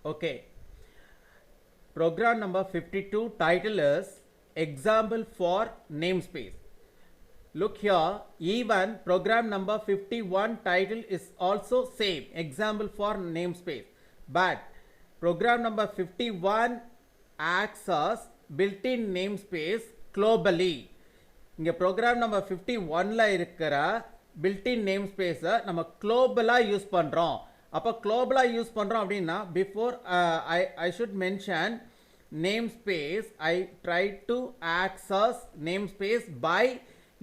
Okay. Program number 52 title is Example for Namespace. Look here, even program number 51 title is also same, example for namespace. But program number 51 acts as built-in namespace globally. இங்கே program number 51ல இருக்கிற built-in name ஸ்பேஸை நம்ம குளோபலாக use பண்ணுறோம். அப்போ குளோபலாக use பண்ணுறோம் அப்படின்னா before I should mention name space. I try to access name space by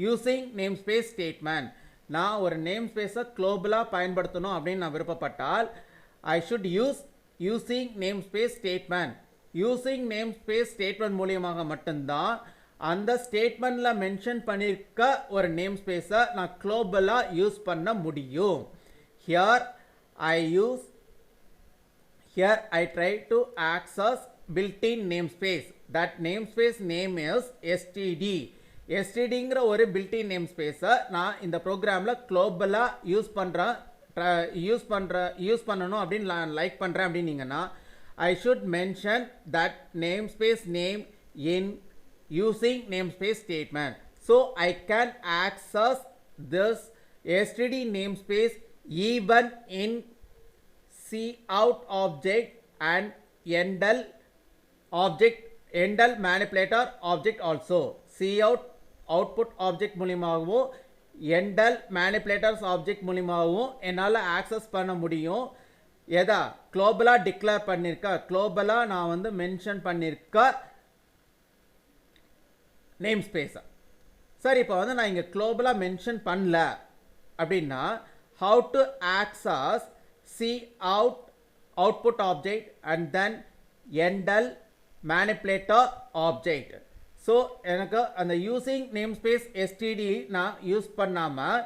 using name space statement. நான் ஒரு நேம் ஸ்பேஸை குளோபலாக பயன்படுத்தணும் அப்படின்னு நான் விருப்பப்பட்டால் I should using name space statement. Using name space statement மூலியமாக மட்டும்தான் அந்த ஸ்டேட்மெண்ட்டில் மென்ஷன் பண்ணியிருக்க ஒரு நேம் ஸ்பேஸை நான் குளோபலாக யூஸ் பண்ண முடியும். Here I try to access built-in namespace. That namespace name is std. stdங்கிற ஒரு built-in namespace-ஐ நான் இந்த ப்ரோக்ராமில் குளோபலாக யூஸ் பண்ணணும் அப்படின்னு நான் லைக் பண்ணுறேன் அப்படின்னீங்கன்னா I should mention that namespace name in using namespace statement. So I can access this std namespace even in cout object and endl manipulator object also. cout output object மூலமாகவும் endl manipulators object மூலமாகவும் என்னால் access பண்ண முடியும். எதா குளோபலாக declare பண்ணியிருக்க, குளோபலாக நான் வந்து mention பண்ணியிருக்க நேம் ஸ்பேஸை. சார் இப்போ வந்து நான் இங்கே குளோபலாக மென்ஷன் பண்ணல அப்படின்னா how to access cout output object and then endl manipulator object. So எனக்கு அந்த யூஸிங் நேம் ஸ்பேஸ் எஸ்டிடி நான் யூஸ் பண்ணாமல்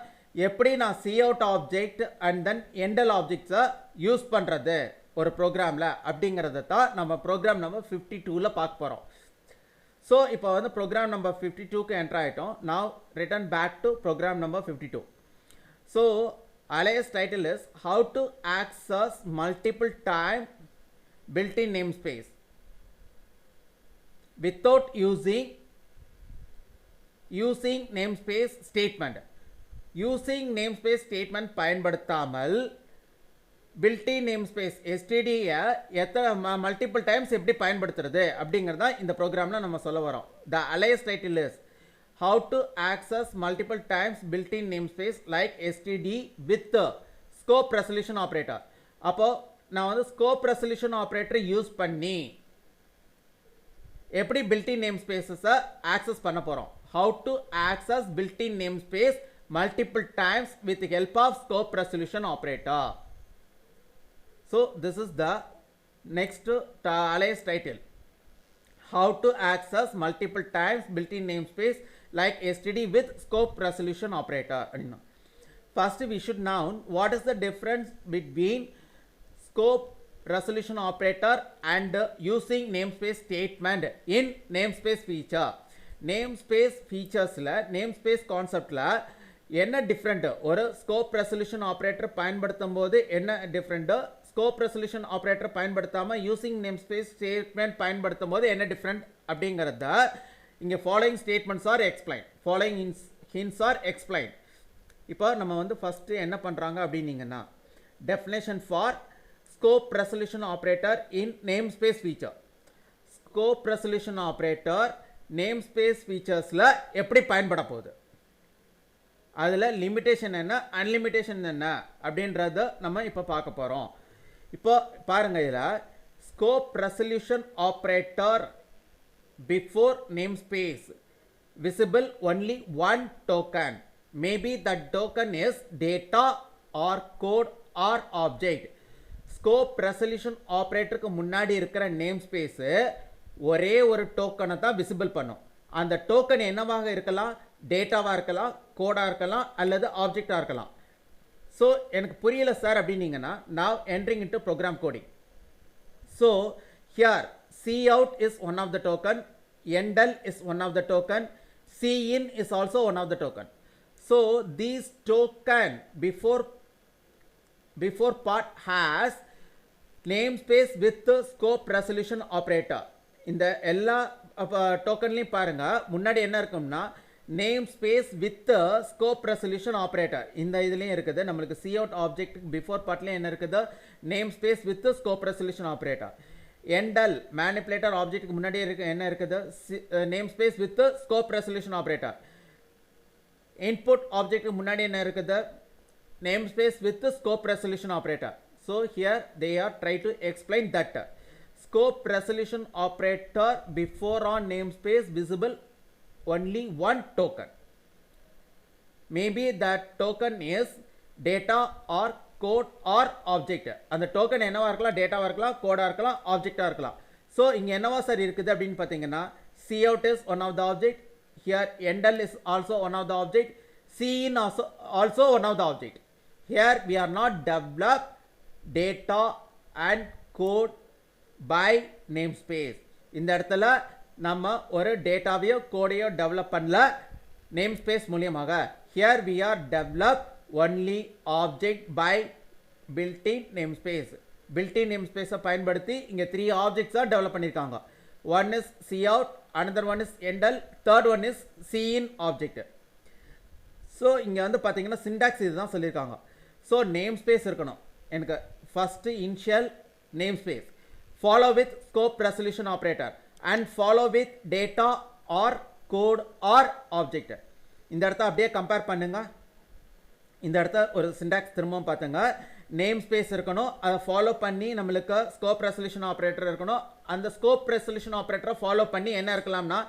எப்படி நான் cout object and then endl ஆப்ஜெக்ட்ஸை யூஸ் பண்ணுறது ஒரு ப்ரோக்ராமில் அப்படிங்கிறத தான் நம்ம ப்ரோக்ராம் நம்பர் 52ல் பார்க்க போகிறோம். ஸோ இப்போ வந்து ப்ரோக்ராம் நம்பர் 52க்கு என்டர் ஆகிட்டோம். Now return back to program number 52. So alias title is how to access multiple time built-in namespace without using namespace statement. Using namespace statement பயன்படுத்தாமல் பில்டின் நேம்ஸ்பேஸ் எஸ்டிடியை multiple times எப்படி பயன்படுத்துறது அப்படிங்கிறத இந்த ப்ரோக்ராமில் நம்ம சொல்ல வரோம். The alias title is how to access multiple times built in namespace like STD with scope resolution operator. அப்போது நான் வந்து ஸ்கோப் ரெசல்யூஷன் ஆப்ரேட்டர் யூஸ் பண்ணி எப்படி பில்டின் நேம் ஸ்பேஸஸை ஆக்சஸ் பண்ண போகிறோம். How to access built-in name space multiple times with the help of scope resolution operator. So this is the next alias title, how to access multiple times built-in namespace like std with scope resolution operator. First we should know what is the difference between scope resolution operator and using namespace statement in namespace feature. namespace featuresல namespace conceptல என்ன different, ஒரு scope resolution operator பயன்படுத்தும் போது என்ன different, scope resolution operator பயன்படுத்தாமல் using name space statement பயன்படுத்தும் போது என்ன டிஃப்ரெண்ட் அப்படிங்கிறத இங்கே following statements are explain, following hints are explain. இப்போ நம்ம வந்து ஃபஸ்ட்டு என்ன பண்ணுறாங்க அப்படின்னீங்கன்னா definition for scope resolution operator in name space feature. Scope resolution operator name space ஃபீச்சர்ஸில் எப்படி பயன்பட போகுது, அதில் லிமிட்டேஷன் என்ன அன்லிமிட்டேஷன் என்ன அப்படின்றத நம்ம இப்போ பார்க்க போகிறோம். இப்போ பாருங்கள், இதில் scope resolution operator before name space visible only one token, maybe that token is data or code or object. Scope resolution ஆப்ரேட்டருக்கு முன்னாடி இருக்கிற நேம் ஸ்பேஸு ஒரே ஒரு டோக்கனை தான் விசிபிள் பண்ணும். அந்த டோக்கன் என்னவாக இருக்கலாம், டேட்டாவாக இருக்கலாம், கோடாக இருக்கலாம், அல்லது ஆப்ஜெக்டாக இருக்கலாம். ஸோ எனக்கு புரியல சார் அப்படின்னீங்கன்னா now entering into program coding. So here cout is one of the token, endl is one of the token, cin is also one of the token. So these token before part has namespace with scope resolution operator. இந்த எல்லா டோக்கன்லையும் பாருங்க முன்னாடி என்ன இருக்கும்னா namespace with scope resolution operator. இந்த இதுலயும் இருக்குது நமக்கு cout object before partல என்ன இருக்குது namespace with scope resolution operator. endl manipulator object முன்னாடி என்ன இருக்குது namespace with scope resolution operator. input object முன்னாடி என்ன இருக்குது namespace with scope resolution operator. So here they are trying to explain that scope resolution operator before on namespace visible only one token. Maybe that token is data or code or object. அந்த token என்னவா இருக்கலாம் டேட்டாவா இருக்கலாம் கோடா இருக்கலாம் ஆப்ஜெக்டா இருக்கலாம். So இங்க என்னவா sir இருக்குது அப்படினு பாத்தீங்கன்னா cout is one of the object, here endl is also one of the object, cin also one of the object. Here we are not develop data and code by namespace. இந்த இடத்துல நம்ம ஒரு டேட்டாவையோ கோடையோ develop பண்ணல namespace மூலமாக. Here we are develop only object by built-in namespace. built-in namespace பயன்படுத்தி இங்க 3 objects develop பண்ணிருக்காங்க. One is cout, another one is endl, third one is cin object. So இங்க வந்து பாத்தீங்கன்னா syntax இதுதான் சொல்லிருக்காங்க. So namespace இருக்கணும். எனக்கு first initial namespace follow with scope resolution operator and follow with data or code or object. இந்த இடத்தை அப்படியே கம்பேர் பண்ணுங்க. இந்த இடத்தை ஒரு syntax திரும்பவும் பாத்துங்க. namespace இருக்கணும், அதை ஃபாலோ பண்ணி நம்மளுக்கு scope resolution operator இருக்கணும். அந்த scope resolution operator ஃபாலோ பண்ணி என்ன இருக்கலாம்னா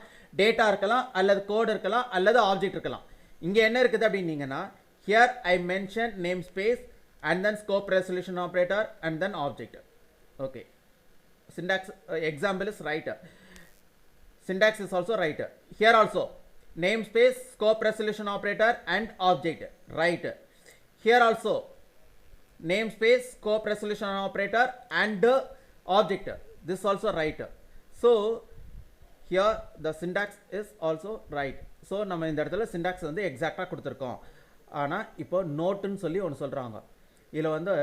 டேட்டா இருக்கலாம் அல்லது கோட் இருக்கலாம் அல்லது ஆப்ஜெக்ட் இருக்கலாம். இங்க என்ன இருக்குது அப்படின்னீங்கன்னா here I mentioned namespace and then scope resolution operator and then object. Okay, syntax example is right, syntax is also right. Here also namespace, scope resolution operator and object, right. Here also namespace, scope resolution operator and object, this also right. So here the syntax is also right. So நம்ம இந்த இடத்துல syntax வந்து எக்ஸாக்ட்டா கொடுத்திருக்கோம். ஆனா இப்போ நோட்னு சொல்லி ஒன்னு சொல்றாங்க. இதுல வந்து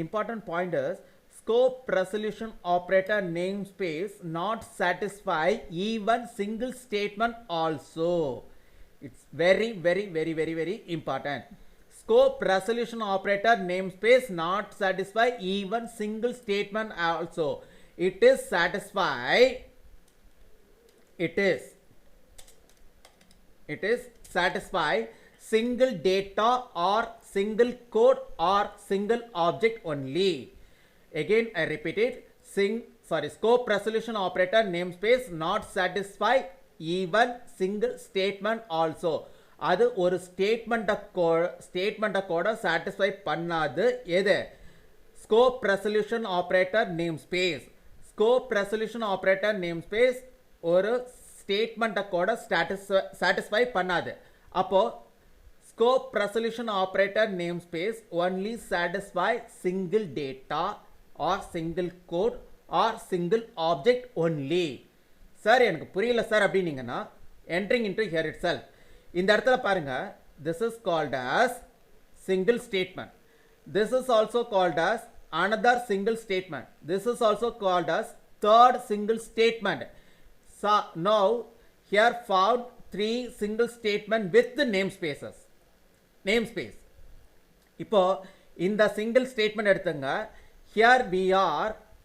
important point is scope resolution operator namespace not satisfy even single statement also. It's very important. Scope resolution operator namespace not satisfy even single statement also. It is satisfy single data or single code or single object only. Again I repeat it, scope resolution operator namespace not satisfy even single statement also. அது ஒரு ஸ்டேட்மெண்ட்டை கூட satisfy பண்ணாது எது scope resolution operator namespace. scope resolution operator namespace ஒரு ஸ்டேட்மெண்ட்டை கூட satisfy பண்ணாது. அப்போ scope resolution operator namespace only satisfy single data or single code or single object only. Sir எனக்கு புரியல சார் அப்படின்னீங்கன்னா entering into here itself. இந்த இடத்துல பாருங்க, this is called as single statement. This is also called as another single statement. This is also called as third single statement. So now here found 3 single statement with the namespaces. namespace. இப்போ இந்த single statement எடுத்துங்க. Here we are